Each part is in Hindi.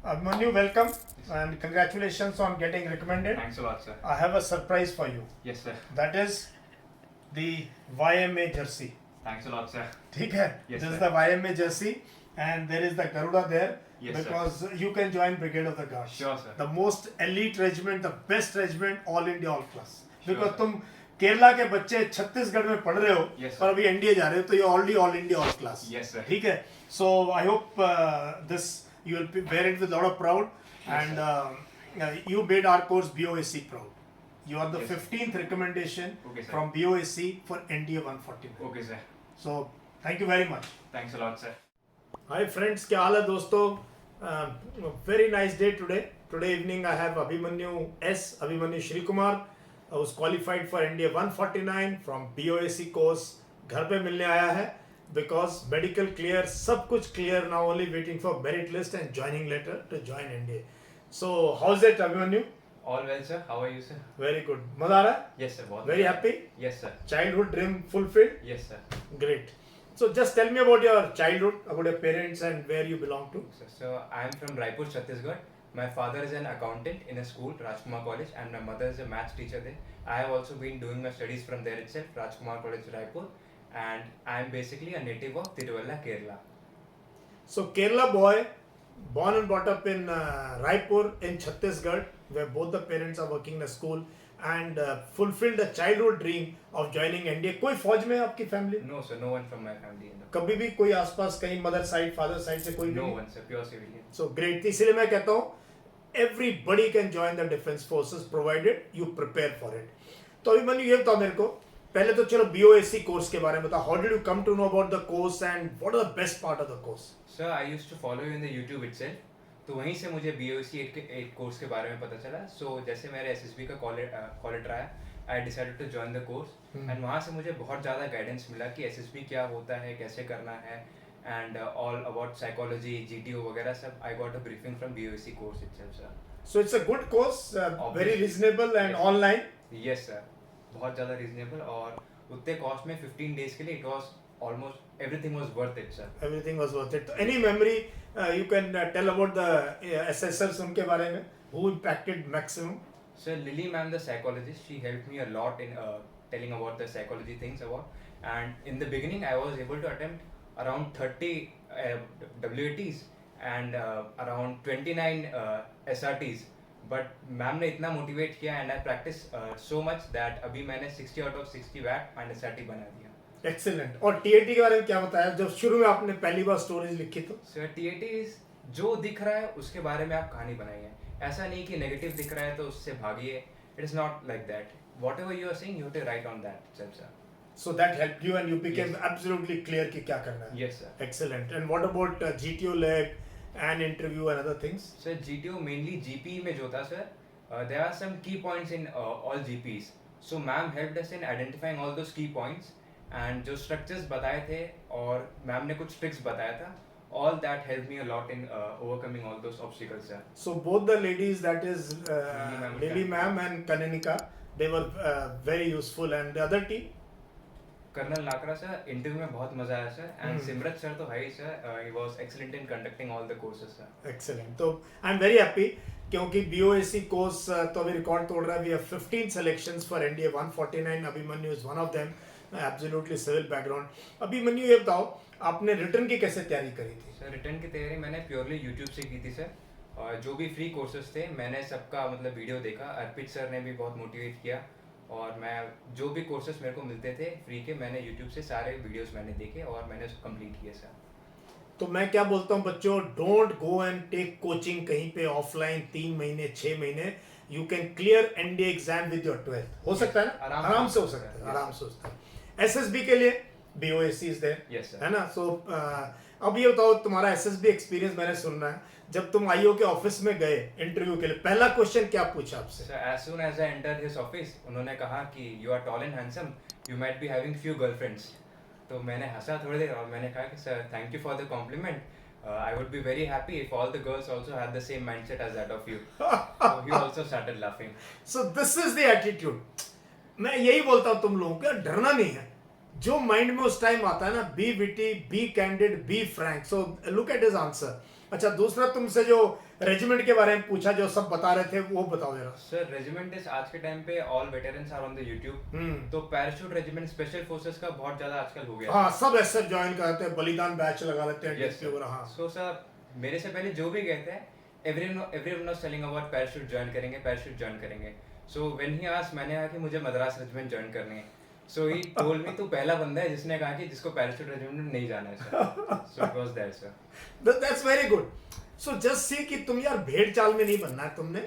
Abhimanyu, welcome and congratulations on getting recommended. Thanks a lot, sir. I have a surprise for you. Yes, sir. That is the YMA jersey. Thanks a lot, sir. ठीक है? Yes, This is sir. the YMA jersey and there is the Garuda there Yes, because you can join Brigade of the Guards. Sure, sir. The most elite regiment, the best regiment, all India, all class. Sure, Because sir. तुम केरला के बच्चे छत्तीसगढ़ में पढ़ रहे हो Yes, sir. और अभी एनडीए जा रहे हो तो ये already all India all class. Yes, sir. ठीक है? So I hope this you will wear it with a lot of proud. Yes, And you made our course BOAC proud. You are the Yes. 15th recommendation Okay, sir. from BOAC for NDA 149. Okay, sir. So thank you very much. Thanks a lot, sir. Hi friends, क्या हाल है दोस्तों? Very nice day today. Today evening I have Abhimanyu Shri Kumar, who's qualified for NDA 149 from BOAC course. घर पे मिलने आया है because medical clear, सब कुछ clear, now only waiting for merit list and joining letter to join NDA. So how's it Abhimanyu? All well, sir. How are you, sir? Very good. मजा आ रहा है? Yes, sir. बहुत Very अच्छा. happy? Yes, sir. Childhood dream fulfilled? Yes, sir. Great. So just tell me about your childhood, about your parents and where you belong to. So I am from Raipur, Chhattisgarh. My father is an accountant in a school, Rajkumar College, and my mother is a maths teacher there. I have also been doing my studies from there itself, Rajkumar College, Raipur, and I am basically a native of Tiruvalla, Kerala. So Kerala boy, born and brought up in Raipur in Chhattisgarh, where both the parents are working in a school and fulfilled the childhood dream of joining NDA. कोई फौज में है आपकी family? No, sir. No one from my family in the. कभी भी कोई आसपास कहीं मदर साइड फादर साइड से कोई No नहीं? one, sir. Pure civilian. So great. इसीलिए मैं कहता हूँ everybody can join the defense forces provided you prepare for it. तो अभिमन्यु ये बताओ मेरे को, पहले तो चलो BOAC कोर्स के बारे में बताओ. How did you come to know about the course and what are the best part of the course? Sir, I used to follow you in the YouTube itself. तो वहीं से मुझे BOAC 8 कोर्स के बारे में पता चला. So जैसे मेरे SSB का कॉल लेटर आया, I decided to join the course. And वहाँ से मुझे बहुत ज़्यादा गाइडेंस मिला कि SSB क्या होता है, कैसे करना है, and all about psychology, GTO वगैरह सब. I got a briefing from BOAC course itself, sir. So it's a good course, very Obviously. reasonable and Yes. online. Yes, sir. बहुत ज़्यादा reasonable और उतने कॉस्ट में 15 days के लिए it was almost everything was worth it, sir. Everything was worth it. So any memory you can tell about the assessors उनके बारे में, who impacted maximum? So Lily ma'am, the psychologist, she helped me a lot in telling about the psychology things about. And in the beginning, I was able to attempt around 30 WATs and around 29 SRTs. But ma'am ने इतना motivate किया and I practiced so much that अभी मैंने 60 out of 60 WAT and SRT बना दिया. Excellent. और TAT के बारे में क्या बताया जब शुरू में आपने पहली बार स्टोरीज लिखी तो? So TAT is जो दिख रहा है उसके बारे में आप कहानी बनाइए. ऐसा नहीं कि नेगेटिव दिख रहा है तो उससे भागिए. It is not like that. Whatever you are saying, you have to write on that itself, sir. So that helped you and you became Yes. absolutely clear कि क्या करना है. Yes, sir. Excellent. And what about GTO leg and interview and other things? Sir, GTO mainly GP में जो था sir, there are some key points in all GPs. So ma'am helped us in identifying all those key points and जो structures बताए थे और ma'am ने कुछ tricks बताया था. All that helped me a lot in overcoming all those obstacles, sir. So both the ladies, that is ma'am, Lily ma'am and Kananika, they were very useful. And the other team? Colonel Lakra sir interview में बहुत मजा आया सर एंड सिमरत सर तो है ही सर ही was excellent in conducting all the courses sir. Excellent. तो आई एम वेरी हैप्पी क्योंकि BOAC कोर्स तो अभी रिकॉर्ड तोड़ रहा है. We have 15 selections for NDA 149. Abhimanyu is one of them. Absolutely civil background. Abhimanyu ये बताओ आपने रिटर्न की कैसे तैयारी करी थी? सर रिटर्न की तैयारी मैंने प्योरली यूट्यूब से की थी सर. और जो भी फ्री कोर्सेज थे मैंने सबका मतलब वीडियो देखा. अर्पित सर ने भी बहुत मोटिवेट किया और मैं जो भी कोर्सेज मेरे को मिलते थे फ्री के मैंने यूट्यूब से सारे वीडियोस मैंने देखे और मैंने उसको कंप्लीट किया सर. तो मैं क्या बोलता हूँ बच्चों, don't go and take coaching कहीं पे ऑफलाइन 3 महीने 6 महीने. You can clear NDA exam with your 12th. हो सकता है ना? आराम से हो सकता है. आराम से हो सकता है. SSB के लिए BOAC is there, Yes, sir. है ना? सो अब ये बताओ तुम्हारा SSB एक्सपीरियंस मैंने सुनना है. जब तुम IO के ऑफिस में गए इंटरव्यू के लिए, पहला क्वेश्चन क्या पूछा आपसे? So as soon as I entered his office, उन्होंने कहा कि you are tall and handsome, you might be having few girlfriends. तो मैंने हंसा थोड़ी देर और मैंने कहा कि sir, thank you for the compliment. I would be very happy if all the girls also had the same mindset as that of you. So he also started laughing. So this is the attitude. मैं यही बोलता हूँ तुम लोगों को, डरना नहीं है. जो माइंड में उस टाइम आता है ना, be witty, be candid, be frank. So look at his answer. अच्छा, दूसरा तुमसे जो रेजिमेंट के बारे में पूछा, जो सब बता रहे थे, वो बताओ जरा। सर रेजिमेंट इज आज के टाइम पे all veterans are on the YouTube. Hmm. तो पैराशूट रेजिमेंट स्पेशल फोर्सेस का बहुत ज्यादा आजकल हो गया हाँ, सब एसएफ ज्वाइन करते हैं, बलिदान बैच लगा लेते हैं, Yes, DSP वगैरह। हाँ। सो सर मेरे से पहले जो भी गए थे everyone was telling about parachute join करेंगे। सो व्हेन ही आस्क्ड, मैंने कहा कि मुझे मद्रास रेजिमेंट ज्वाइन करनी है। सो ही टोल्ड मी तू पहला बंदा है जिसने कहा कि जिसको पैराशूट रेजिमेंट में नहीं जाना है sir. So it was that sir. That's very good. So just see कि तुम यार भेड़ चाल में नहीं बनना है तुमने।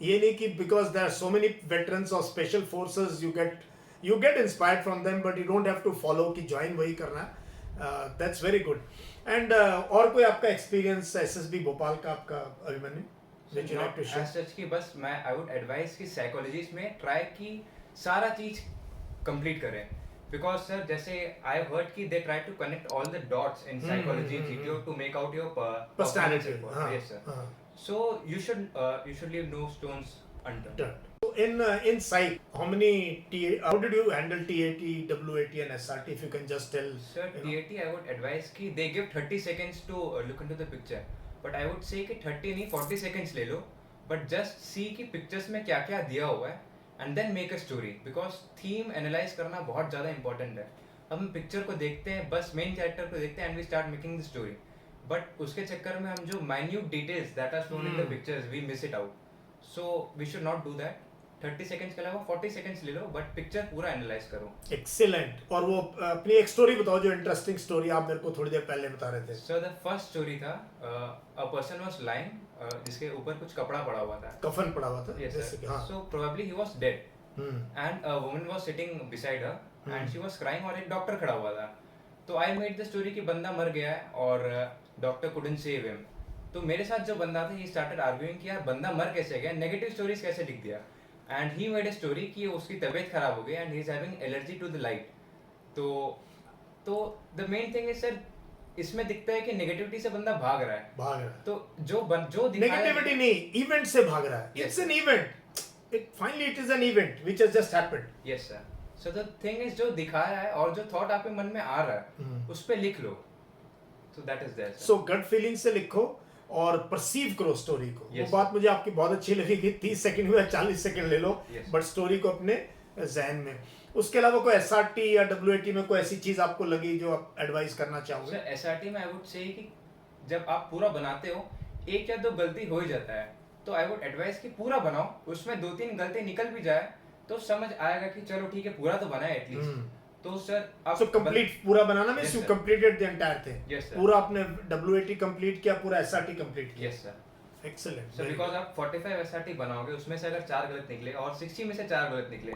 ये नहीं कि because there are so many veterans of special forces you get inspired from them, but you don't have to follow कि ज्वाइन वही करना है। That's very good. एंड और कोई आपका एक्सपीरियंस एसएसबी भोपाल का, आपका Abhimanyu, which you like to share? सच की बस मैं आई वुड एडवाइस कि साइकोलॉजिस्ट में ट्राई की सारा चीज कंप्लीट करें। बिकॉज सर जैसे आई हर्ड कि they try to connect all the dots in psychology GTO to make out your Personality. Yes sir. So you should leave no stones unturned. So in psych, how did you handle TAT, WAT and SRT, if you can just tell? Sir, you know? TAT I would advise कि they give 30 seconds to look into the picture. But I would say कि 30 नहीं 40 seconds ले लो. But just see कि pictures में क्या क्या दिया हुआ है and then make a story. Because theme analyze करना बहुत ज़्यादा important है. हम picture को देखते हैं, बस main character को देखते हैं and we start making the story. But उसके चक्कर में हम जो minute details that are shown in the pictures we miss it out. So we should not do that. 30 seconds के अलावा 40 सेकंड्स ले लो बट पिक्चर पूरा एनालाइज करो। एक्सीलेंट। और वो अपनी एक स्टोरी बताओ, जो इंटरेस्टिंग स्टोरी आप मेरे को थोड़ी देर पहले बता रहे थे। सर द फर्स्ट स्टोरी था अ पर्सन वाज लाइंग जिसके ऊपर कुछ कपड़ा पड़ा हुआ था, कफन पड़ा हुआ था। Yes sir. So probably he was dead and a woman was sitting beside her and she was crying और एक डॉक्टर खड़ा हुआ था। तो आई मेड द स्टोरी कि बंदा मर गया है और डॉक्टर कुडंट सेव हिम। तो मेरे साथ जो बंदा था ही स्टार्टेड आर्ग्यूइंग कि यार बंदा मर कैसे गया, नेगेटिव स्टोरीज कैसे लिख दिया। And he made a story कि उसकी तबीयत खराब हो गई and he is having allergy to the light. तो the main thing is sir इसमें दिखता है कि नेगेटिविटी से बंदा भाग रहा है। तो जो नेगेटिविटी नहीं, इवेंट से भाग रहा है। It's an event. It is an event which has just happened. Yes sir. So the thing is जो दिखाया है और जो थॉट आपके मन में आ रहा है उस पे लिख लो। So that is there. So gut feeling से लिखो और परसीव करो स्टोरी को। Yes, वो बात मुझे आपकी बहुत अच्छी लगी कि 30 सेकंड में 40 सेकंड ले लो, Yes. बट स्टोरी को अपने जहन में। उसके अलावा कोई एसआरटी या डब्ल्यूएटी में कोई ऐसी चीज आपको लगी जो आप एडवाइस करना चाहोगे? सर एसआरटी में आई वुड से कि जब आप पूरा बनाते हो एक या दो गलती हो ही जाता है, तो आई वुड एडवाइस कि पूरा बनाओ, उसमें 2-3 गलती निकल भी जाए तो समझ आएगा कि चलो ठीक है पूरा तो बना है एटलीस्ट। तो सर आप सो कंप्लीट पूरा बनाना means Yes, you sir. Completed the entire thing. Yes, sir. पूरा आपने डब्ल्यूएटी कंप्लीट किया, पूरा एसआरटी कंप्लीट किया। Yes sir. Excellent. So because आप 45 एसआरटी बनाओगे उसमें से अगर 4 गलत निकले और 60 में से 4 गलत निकले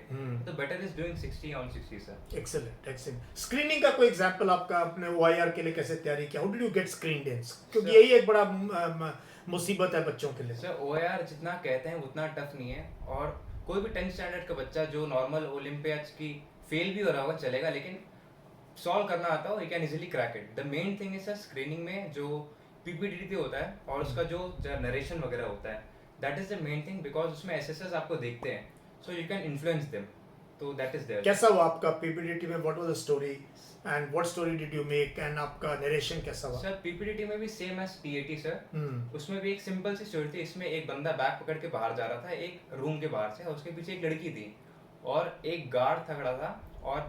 तो better is doing 60 on 60 sir. Excellent. Screening का कोई एग्जांपल आपका अपने ओआईआर के लिए कैसे तैयारी किया? How did you get screened in? क्योंकि यही एक बड़ा मुसीबत है बच्चों के लिए। सर ओआईआर जितना कहते हैं उतना टफ नहीं है और कोई भी 10th स्टैंडर्ड का बच्चा जो नॉर्मल ओलंपियाड्स की फेल भी हो रहा होगा चलेगा, लेकिन सॉल्व करना आता हो, you can easily crack it. The main thing is sir screening में जो पीपीटी होता है और उसका जो नरेशन वगैरह होता है, that is the main thing because उसमें एसएसएस आपको देखते हैं, so you can influence them. तो दैट इज देयर। कैसा हुआ आपका पीपीटी में? What was the story and what story did you make and आपका नरेशन कैसा हुआ? सर पीपीटी में भी सेम एज टीएटी सर। उसमें भी एक सिंपल सी स्टोरी थी। इसमें एक बंदा बैग पकड़ के बाहर जा रहा था एक रूम के बाहर से, उसके पीछे एक लड़की थी और एक गार्ड खड़ा था और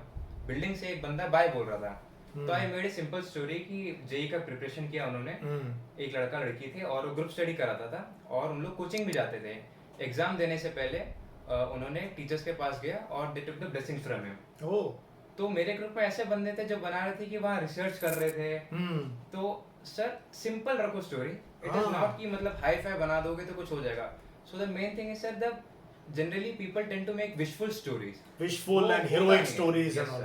बिल्डिंग से एक बंदा बाय बोल रहा था। तो I made a simple story कि जेई का प्रिपरेशन किया उन्होंने, एक लड़का लड़की थे और वो ग्रुप स्टडी कराता था और उन लोग कोचिंग भी जाते थे। एग्जाम देने से पहले उन्होंने टीचर्स के पास गया और they took the blessings from him. Oh, तो मेरे ग्रुप में ऐसे बंदे थे जो बना रहे थे कि वहाँ रिसर्च कर रहे थे। तो सर सिंपल रखो स्टोरी, इट इज नॉट कि मतलब हाई फाई बना दोगे तो कुछ हो जाएगा। So the main thing is sir the generally people tend to make wishful stories, wishful and heroic stories and all,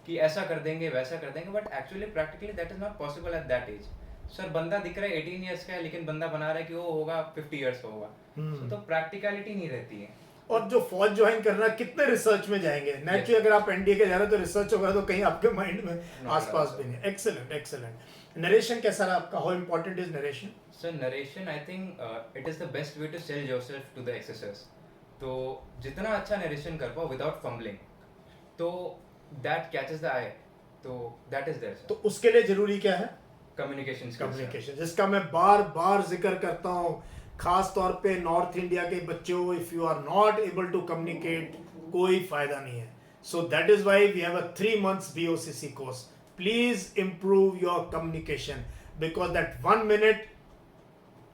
कि ऐसा कर देंगे वैसा कर देंगे, but actually practically that is not possible at that age. Sir बंदा दिख रहा है 18 इयर्स का है लेकिन बंदा बना रहा है कि वो होगा 50 इयर्स का होगा। तो प्रैक्टिकलिटी नहीं रहती है। और जो फौज ज्वाइन करना कितने रिसर्च में जाएंगे नेचुरली। अगर आप एनडीए के जा रहे हो तो रिसर्च होगा तो कहीं आपके माइंड में आसपास भी नहीं। एक्सीलेंट। नरेशन कैसा रहा आपका? How important is narration? Sir narration I think it is the best way to sell yourself to the assessors. तो जितना अच्छा नरेशन कर पाओ विदाउट फंबलिंग, तो दैट कैचेस द आई, तो दैट इज देयर। तो उसके लिए जरूरी क्या है? Communication skills. कम्युनिकेशन, जिसका मैं बार बार जिक्र करता हूँ, खास तौर पे नॉर्थ इंडिया के बच्चों, if you are not able to communicate, कोई फायदा नहीं है. So that is why we have a 3 months BOCC कोर्स. Please improve your communication because that 1 minute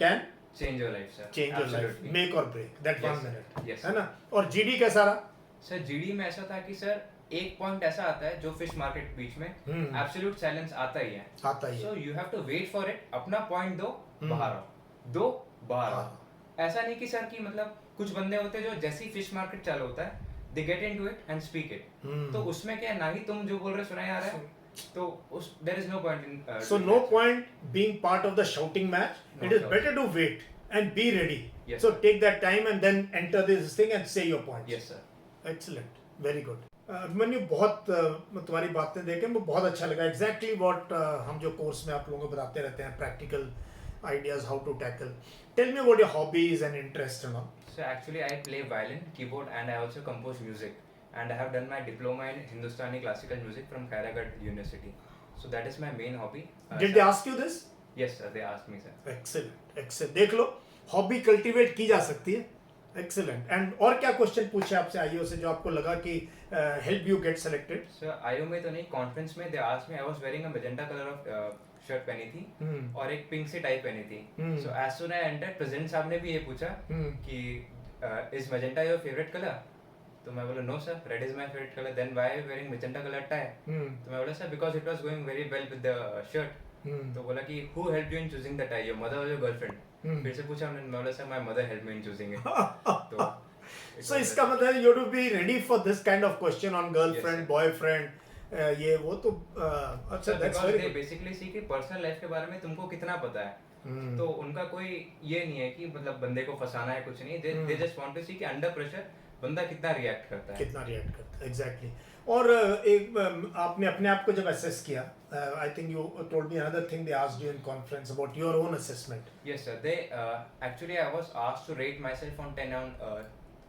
can change your life sir, change your life, make or break that 1 minute. yes, है ना. और GD कैसा रहा? सर जीडी में ऐसा था कि सर एक पॉइंट ऐसा आता है जो फिश मार्केट बीच में एब्सोल्यूट साइलेंस आता ही है. आता ही है. So you have to wait for it. अपना पॉइंट दो, बाहर आओ, दो बाहर आओ. ऐसा नहीं कि सर कि मतलब कुछ बंदे होते हैं जो जैसे ही फिश मार्केट चालू होता है they get into it and speak it. तो उसमें क्या है, ना ही तुम जो बोल रहे सुना आ रहा है, तो उस there is no point in. So no point being part of the shouting match. No, It is no. better to wait and be ready. Yes, So sir. take that time and then enter this thing and say your points. Yes sir. Excellent, very good. Abhimanyu, बहुत तुम्हारी बातें देख के मुझे बहुत अच्छा लगा. Exactly what हम जो कोर्स में आप लोगों को बताते रहते हैं, practical ideas how to tackle. Tell me about your hobbies and interests and all. So actually I play violin, keyboard and I also compose music, and I have done my diploma in Hindustani classical music from Khairagarh University. So that is my main hobby. Did they ask you this? Yes sir, they asked me sir. Excellent, excellent. देख लो, hobby cultivate की जा सकती है. Excellent. And और क्या क्वेश्चन पूछे आपसे आईओ से जो आपको लगा कि help you get selected? So IO में तो नहीं, कॉन्फ्रेंस में they asked me. I was wearing a magenta color of shirt पहनी थी और एक पिंक सी टाई पहनी थी. So as soon I entered, president साहब ने भी ये पूछा कि is magenta your favorite color? तो मैं बोला no sir, red is my favourite colour. Then why are you wearing magenta colour tie? तो मैं बोला sir because it was going very well with the shirt. तो बोला कि who help you in choosing the tie, your mother और योर गर्लफ्रेंड? फिर से पूछा हमने, मैं बोला sir my mother help me in choosing it. तो So इसका मतलब you have to be ready for this kind of question on girlfriend, Yes, boyfriend, ये वो तो अच्छा, that's very they good. basically see कि पर्सनल लाइफ के बारे में तुमको कितना पता है. तो उनका कोई ये नहीं है कि मतलब बंदे को फंसाना है, कुछ नहीं. दे जस्ट वांट टू सी कि अंडर प्रेशर बंदा कितना रिएक्ट करता है. कितना रिएक्ट करता है, एग्जैक्टली. और एक आपने अपने आप को जब असेस किया, I think you told me another thing they asked you in conference about your own assessment. Yes sir, they actually I was asked to rate myself on 10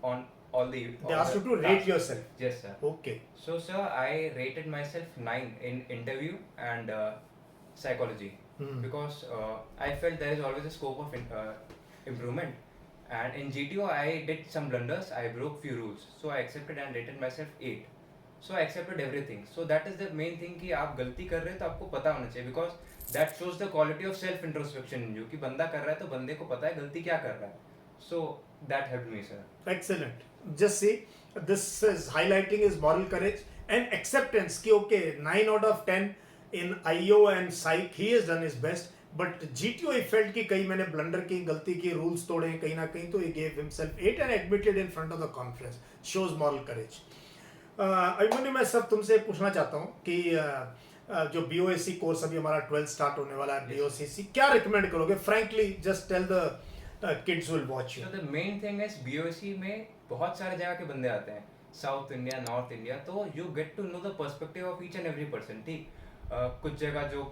on all the. They asked you to rate yourself. Yes sir. Okay. So sir, I rated myself 9 in interview and psychology because I felt there is always a scope of improvement. And in GTO I did some blunders. I broke few rules, so I accepted and rated myself 8. So I accepted everything. So that is the main thing कि आप गलती कर रहे हो तो आपको पता होना चाहिए, because that shows the quality of self introspection in you कि बंदा कर रहा है तो बंदे को पता है गलती क्या कर रहा है. So that helped me sir. Excellent. Just see, this is highlighting his moral courage and acceptance कि okay, 9 out of 10 in IO and psych he has done his best, but GTO he felt कि कहीं मैंने blunder की, गलती की, rules तोड़े कहीं ना कहीं, तो he gave himself 8 and admitted in front of the conference. Shows moral courage. Abhimanyu, मैं सब तुमसे पूछना चाहता हूँ कि जो BOAC कोर्स अभी हमारा 12 स्टार्ट होने वाला है, BOCC, क्या रिकमेंड करोगे? Frankly just tell the kids will watch you. So the main thing is BOC में बहुत सारे जगह के बंदे आते हैं, साउथ इंडिया, नॉर्थ इंडिया, तो you get to know the perspective of each and every person. ठीक, कुछ जगह जो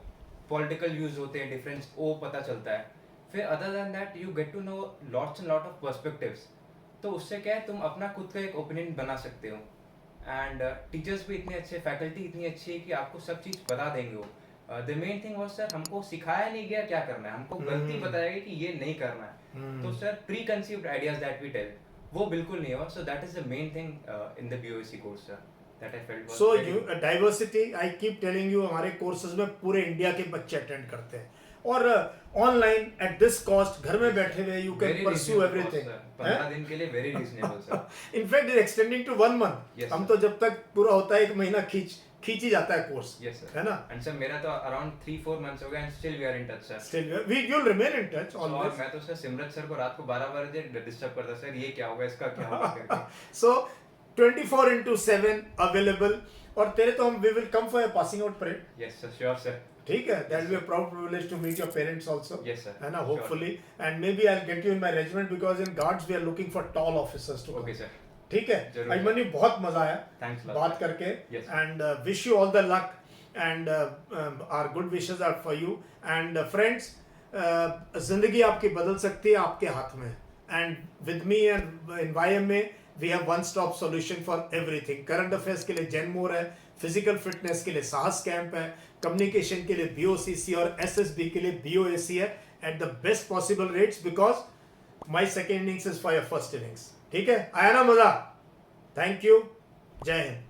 पॉलिटिकल व्यूज होते हैं डिफरेंस, वो पता चलता है. फिर other than that you get to know lots and lot of perspectives. तो उससे क्या है, तुम अपना खुद का एक ओपिनियन बना सकते हो. एंड टीचर्स भी इतने अच्छे, फैकल्टी इतनी अच्छी है कि आपको सब चीज़ बता देंगे वो. The main thing was sir, हमको सिखाया नहीं गया क्या करना है, हमको गलती बताया गई कि ये नहीं करना है. तो sir preconceived ideas that we tell, वो बिल्कुल नहीं हुआ. So that is the main thing in the BOC course sir, that I felt. So you diversity, I keep telling you, हमारे कोर्सेज में पूरे इंडिया के बच्चे अटेंड करते हैं और ऑनलाइन एट दिस कॉस्ट, घर में बैठे हुए यू कैन परस्यू एवरीथिंग. 15 दिन के लिए very reasonable sir. In fact it extending to 1 month. Yes, हम sir. तो जब तक पूरा होता है 1 महीना खींच ही जाता है कोर्स. यस सर, है ना. एंड सर मेरा तो अराउंड 3-4 मंथ्स हो गए and still we are in touch sir. Still we will remain in touch और always. मैं तो सर सिमरत सर को रात को 12 बजे डिस्टर्ब करता, सर ये क्या होगा, इसका क्या होगा करके. So 24/7 available. और तेरे तो हम we will come for a passing out parade. Yes sir, sure sir. ठीक है, that will be a proud privilege to meet your parents also. Yes sir. है ना, Sure. hopefully, and maybe I'll get you in my regiment because in guards we are looking for tall officers to come. Okay sir. ठीक है. जरूर. अभिमन्यु, बहुत मजा आया Thanks a lot. बात करके. Yes. And wish you all the luck and our good wishes are for you. And friends, जिंदगी आपकी बदल सकती है आपके हाथ में. And with me and in YMA we have one stop solution for everything. Current affairs के लिए Jen Moore है, फिजिकल फिटनेस के लिए साहस कैंप है, कम्युनिकेशन के लिए BOCC और SSB के लिए BOAC है at the best possible rates because my second innings is for your first innings. ठीक है, आया ना मजा? थैंक यू, जय हिंद।